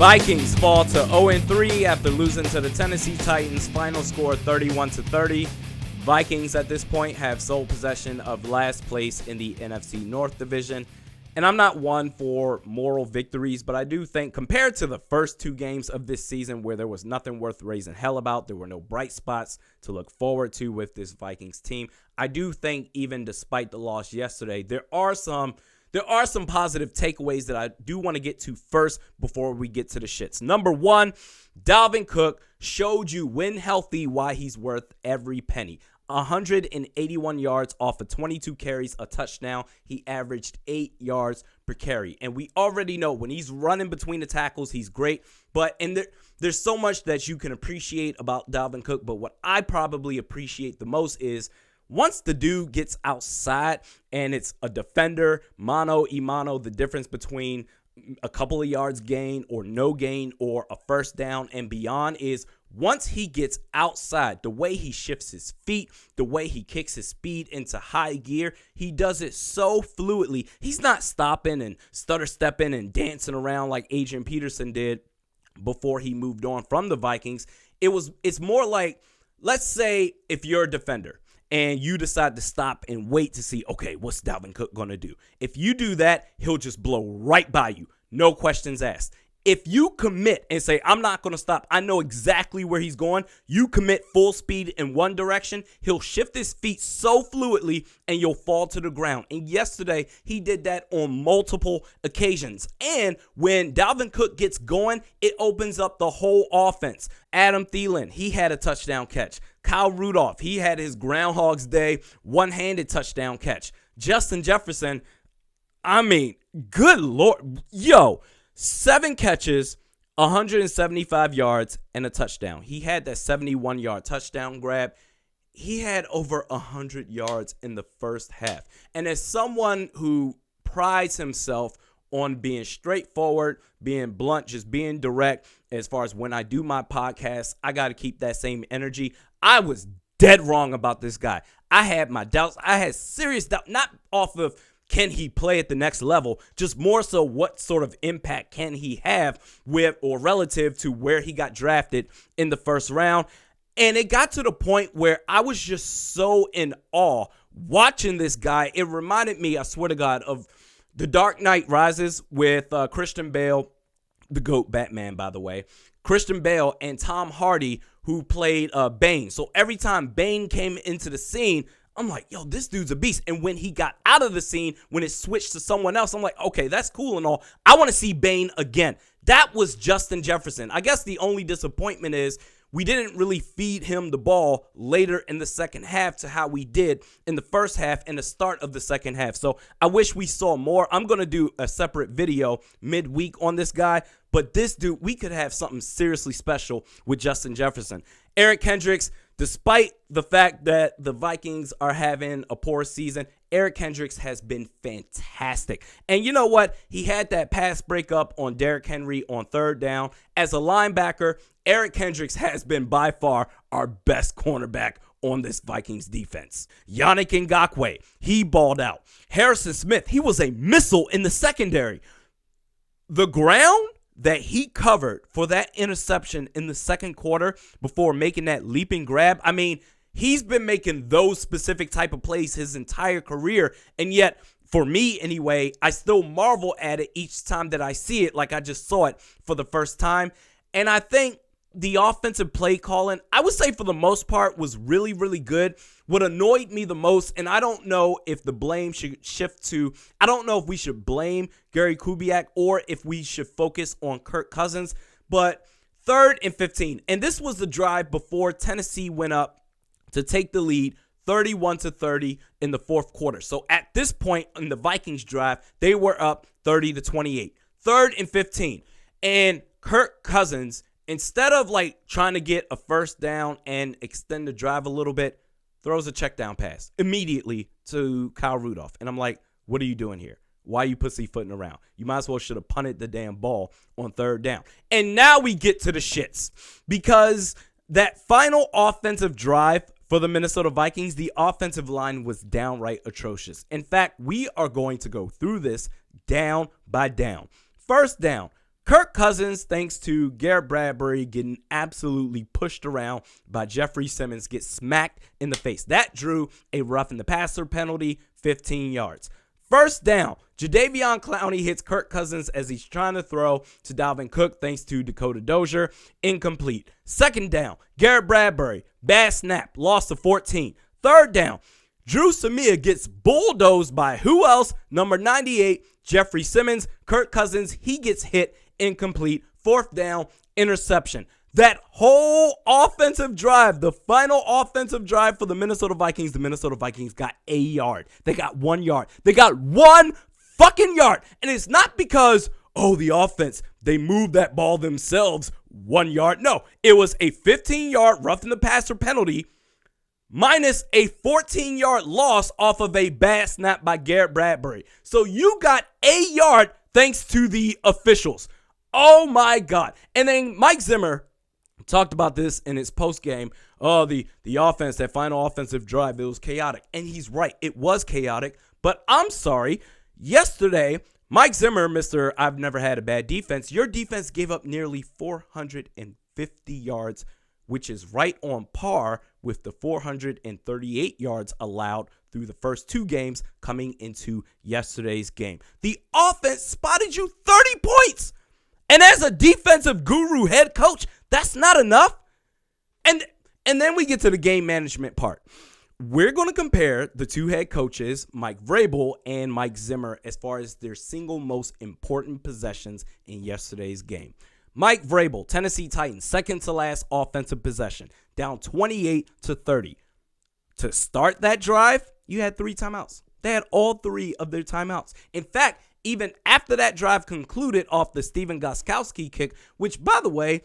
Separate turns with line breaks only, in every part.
Vikings fall to 0-3 after losing to the Tennessee Titans. Final score 31-30. Vikings at this point have sole possession of last place in the NFC North Division. And I'm not one for moral victories, but I do think compared to the first two games of this season where there was nothing worth raising hell about, there were no bright spots to look forward to with this Vikings team. I do think even despite the loss yesterday, there are some positive takeaways that I do want to get to first before we get to the shits. Number one, Dalvin Cook showed you when healthy why he's worth every penny. 181 yards off of 22 carries, a touchdown. He averaged 8 yards per carry. And we already know when he's running between the tackles, he's great. But there's so much that you can appreciate about Dalvin Cook. But what I probably appreciate the most is once the dude gets outside and it's a defender, mano a mano, the difference between a couple of yards gain or no gain or a first down and beyond is once he gets outside, the way he shifts his feet, the way he kicks his speed into high gear, he does it so fluidly. He's not stopping and stutter stepping and dancing around like Adrian Peterson did before he moved on from the Vikings. It's more like, let's say if you're a defender and you decide to stop and wait to see, okay, what's Dalvin Cook going to do? If you do that, he'll just blow right by you. No questions asked. If you commit and say, I'm not going to stop, I know exactly where he's going, you commit full speed in one direction, he'll shift his feet so fluidly and you'll fall to the ground. And yesterday, he did that on multiple occasions. And when Dalvin Cook gets going, it opens up the whole offense. Adam Thielen, he had a touchdown catch. Kyle Rudolph, he had his Groundhog's Day one-handed touchdown catch. Justin Jefferson, I mean, good Lord. 7 catches, 175 yards, and a touchdown. He had that 71-yard touchdown grab. He had over 100 yards in the first half. And as someone who prides himself on being straightforward, being blunt, just being direct, as far as when I do my podcast, I got to keep that same energy. I was dead wrong about this guy. I had my doubts. I had serious doubt, not off of can he play at the next level? Just more so what sort of impact can he have with or relative to where he got drafted in the first round. And it got to the point where I was just so in awe watching this guy. It reminded me, I swear to God, of The Dark Knight Rises with Christian Bale, the GOAT Batman, by the way. Christian Bale and Tom Hardy, who played Bane. So every time Bane came into the scene, I'm like, yo, this dude's a beast. And when he got out of the scene, when it switched to someone else, I'm like, okay, that's cool and all. I want to see Bane again. That was Justin Jefferson. I guess the only disappointment is we didn't really feed him the ball later in the second half to how we did in the first half and the start of the second half. So I wish we saw more. I'm going to do a separate video midweek on this guy. But this dude, we could have something seriously special with Justin Jefferson. Eric Kendricks, despite the fact that the Vikings are having a poor season, Eric Kendricks has been fantastic. And you know what? He had that pass breakup on Derrick Henry on third down. As a linebacker, Eric Kendricks has been by far our best cornerback on this Vikings defense. Yannick Ngakoue, he balled out. Harrison Smith, he was a missile in the secondary. The ground that he covered for that interception in the second quarter before making that leaping grab, I mean, he's been making those specific type of plays his entire career. And yet, for me anyway, I still marvel at it each time that I see it like I just saw it for the first time. And I think the offensive play calling, I would say for the most part, was really, really good. What annoyed me the most, and I don't know if the blame should shift to, I don't know if we should blame Gary Kubiak or if we should focus on Kirk Cousins, but 3rd and 15. And this was the drive before Tennessee went up to take the lead 31-30 in the fourth quarter. So at this point in the Vikings drive, they were up 30-28. 3rd and 15. And Kirk Cousins, instead of like trying to get a first down and extend the drive a little bit, throws a check down pass immediately to Kyle Rudolph. And I'm like, what are you doing here? Why are you pussyfooting around? You might as well should have punted the damn ball on third down. And now we get to the shits because that final offensive drive for the Minnesota Vikings, the offensive line was downright atrocious. In fact, we are going to go through this down by down. First down, Kirk Cousins, thanks to Garrett Bradbury getting absolutely pushed around by Jeffrey Simmons, gets smacked in the face. That drew a roughing the passer penalty, 15 yards. First down, Jadeveon Clowney hits Kirk Cousins as he's trying to throw to Dalvin Cook thanks to Dakota Dozier. Incomplete. Second down, Garrett Bradbury, bad snap, loss of 14. Third down, Drew Samia gets bulldozed by who else? Number 98, Jeffrey Simmons. Kirk Cousins, he gets hit, incomplete. Fourth down, interception. That whole offensive drive, the final offensive drive for the Minnesota Vikings got a yard. They got 1 yard. They got 1 fucking yard. And it's not because, the offense, they moved that ball themselves 1 yard. No, it was a 15-yard roughing the passer penalty minus a 14-yard loss off of a bad snap by Garrett Bradbury. So you got a yard thanks to the officials. Oh, my God. And then Mike Zimmer talked about this in his postgame. The offense, that final offensive drive, it was chaotic. And he's right. It was chaotic. But I'm sorry. Yesterday, Mike Zimmer, Mr. I've never had a bad defense, your defense gave up nearly 450 yards, which is right on par with the 438 yards allowed through the first 2 games coming into yesterday's game. The offense spotted you 30 points. And as a defensive guru head coach, that's not enough. And then we get to the game management part. We're going to compare the 2 head coaches, Mike Vrabel and Mike Zimmer, as far as their single most important possessions in yesterday's game. Mike Vrabel, Tennessee Titans, second to last offensive possession, down 28-30. To start that drive, you had 3 timeouts. They had all 3 of their timeouts. In fact, even after that drive concluded off the Steven Gostkowski kick, which, by the way,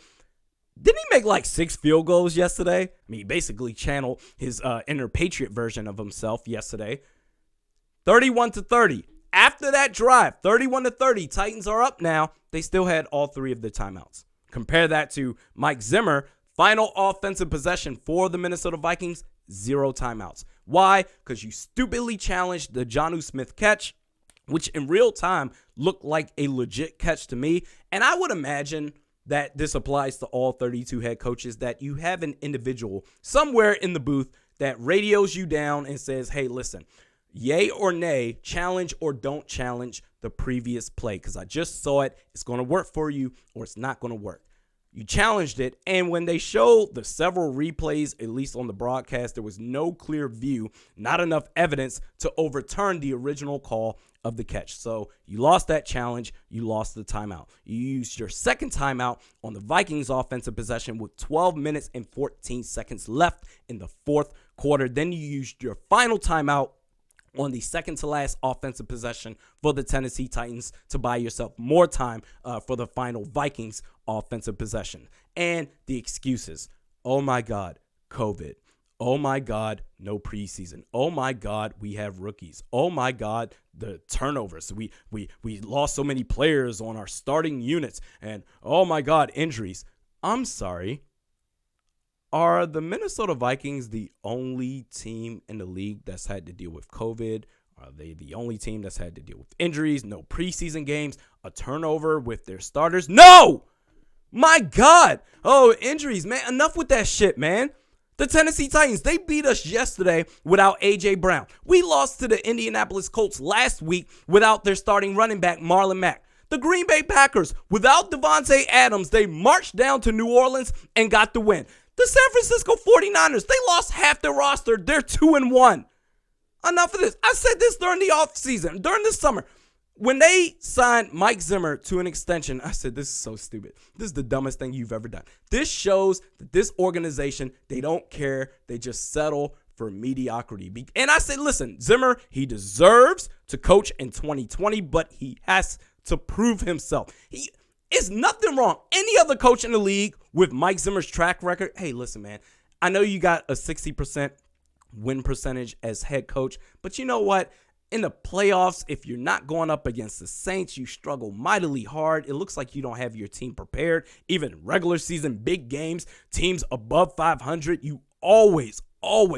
didn't he make like 6 field goals yesterday? I mean, he basically channeled his inner Patriot version of himself yesterday. 31-30. After that drive, 31-30, Titans are up now. They still had all 3 of their timeouts. Compare that to Mike Zimmer, final offensive possession for the Minnesota Vikings, 0 timeouts. Why? Because you stupidly challenged the Jonnu Smith catch, which in real time looked like a legit catch to me. And I would imagine that this applies to all 32 head coaches, that you have an individual somewhere in the booth that radios you down and says, hey, listen, yay or nay, challenge or don't challenge the previous play, because I just saw it. It's going to work for you or it's not going to work. You challenged it, and when they showed the several replays, at least on the broadcast, there was no clear view, not enough evidence to overturn the original call of the catch. So you lost that challenge. You lost the timeout. You used your second timeout on the Vikings offensive possession with 12 minutes and 14 seconds left in the fourth quarter. Then you used your final timeout on the second to last offensive possession for the Tennessee Titans to buy yourself more time for the final Vikings offensive possession. And the excuses. Oh my God, COVID. Oh my God, no preseason. Oh my God, we have rookies. Oh my God, the turnovers. We lost so many players on our starting units. And oh my God, injuries. I'm sorry. Are the Minnesota Vikings the only team in the league that's had to deal with COVID? Are they the only team that's had to deal with injuries, no preseason games, a turnover with their starters? No! My God! Oh, injuries, man. Enough with that shit, man. The Tennessee Titans, they beat us yesterday without A.J. Brown. We lost to the Indianapolis Colts last week without their starting running back, Marlon Mack. The Green Bay Packers, without Devontae Adams, they marched down to New Orleans and got the win. The San Francisco 49ers, they lost half their roster. They're 2-1. Enough of this. I said this during the offseason, during the summer. When they signed Mike Zimmer to an extension, I said, this is so stupid. This is the dumbest thing you've ever done. This shows that this organization, they don't care. They just settle for mediocrity. And I said, listen, Zimmer, he deserves to coach in 2020, but he has to prove himself. It's nothing wrong. Any other coach in the league with Mike Zimmer's track record, hey, listen, man, I know you got a 60% win percentage as head coach, but you know what? In the playoffs, if you're not going up against the Saints, you struggle mightily hard. It looks like you don't have your team prepared. Even regular season, big games, teams above 500, you always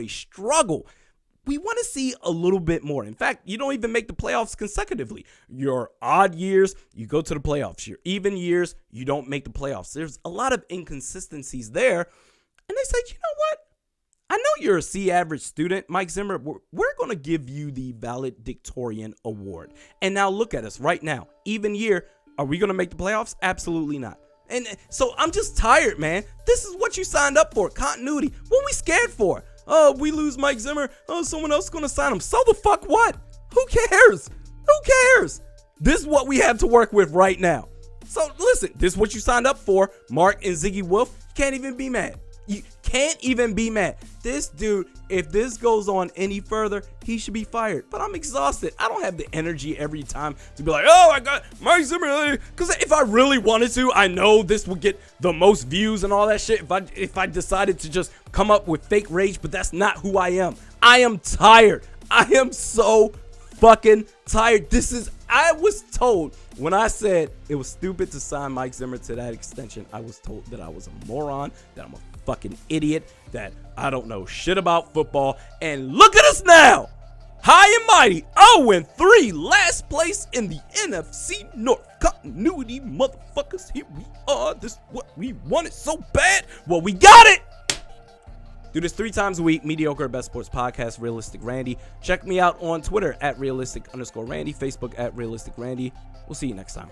struggle. We want to see a little bit more. In fact, you don't even make the playoffs consecutively. Your odd years, you go to the playoffs. Your even years, you don't make the playoffs. There's a lot of inconsistencies there. And they said, you know what? I know you're a C average student, Mike Zimmer. We're going to give you the valedictorian award. And now look at us right now. Even year, are we going to make the playoffs? Absolutely not. And so I'm just tired, man. This is what you signed up for, continuity. What are we scared for? Oh, we lose Mike Zimmer. Oh, someone else is going to sign him. So the fuck what? Who cares? Who cares? This is what we have to work with right now. So listen, this is what you signed up for. Mark and Ziggy Wolf, you can't even be mad. You can't even be mad. This dude, if this goes on any further, he should be fired. But I'm exhausted. I don't have the energy every time to be like, oh, I got Mike Zimmer. Because if I really wanted to, I know this would get the most views and all that shit if I decided to just come up with fake rage. But that's not who I am. I am tired. I am so fucking tired. I was told when I said it was stupid to sign Mike Zimmer to that extension, I was told that I was a moron, that I'm a fucking idiot, that I don't know shit about football. And look at us now. High and mighty, 0-3, last place in the NFC North. Continuity, motherfuckers. Here we are. This is what we wanted so bad. Well, we got it. Do this 3 times a week. Mediocre Best Sports Podcast, Realistic Randy. Check me out on Twitter at realistic_Randy, Facebook at Realistic Randy. We'll see you next time.